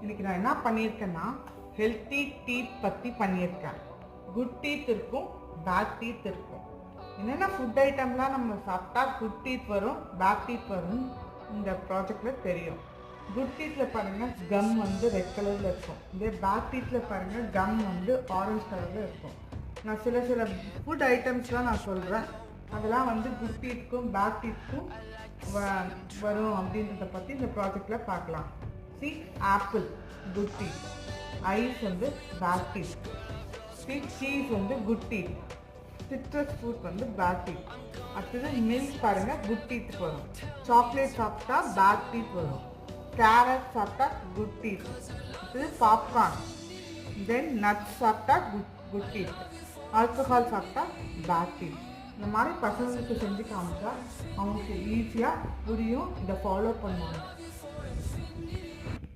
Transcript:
இன்னைக்கு நான் என்ன பண்ணியிருக்கேன்னா ஹெல்த்தி டீத் பற்றி பண்ணியிருக்கேன். குட் டீத் இருக்கும், பேட் டீத் இருக்கும். என்னென்ன ஃபுட் ஐட்டம்லாம் நம்ம சாப்பிட்டா குட் டீத் வரும், பேட் டீத் வரும் இந்த ப்ராஜெக்டில் தெரியும். குட் டீத்தில் பாருங்கள் கம் வந்து ரெட் கலரில் இருக்கும். இதே பேட் டீத்தில் பாருங்கள் கம் வந்து ஆரஞ்சு கலரில் இருக்கும். நான் சில ஃபுட் ஐட்டம்ஸ்லாம் நான் சொல்கிறேன். அதெல்லாம் வந்து குட் டீத்துக்கும் பேட் டீத்துக்கும் வரும் அப்படின்றத பற்றி இந்த ப்ராஜெக்டில் பார்க்கலாம். ஆப்பிள் குட் டீத், ஐஸ் வந்து பேட் டீத், சீஸ் வந்து குட் டீத், சிட்ரஸ் ஃப்ரூட் வந்து பேட் டீத். அடுத்தது மில்க் பாருங்கள் குட் டீத்துக்கு வரும். சாக்லேட் சாப்பிட்டா பேட் டீத் வரும். கேரட் சாப்பிட்டா குட் டீத். அடுத்தது பாப்கார்ன், தென் நட்ஸ் சாப்பிட்டா குட் டீத். ஆல்கஹால் சாப்பிட்டா பேட் டீத். இந்த மாதிரி பசங்களுக்கு செஞ்சு காமிச்சா அவங்களுக்கு ஈஸியாக புரியும், இதை ஃபாலோ பண்ணுவாங்க.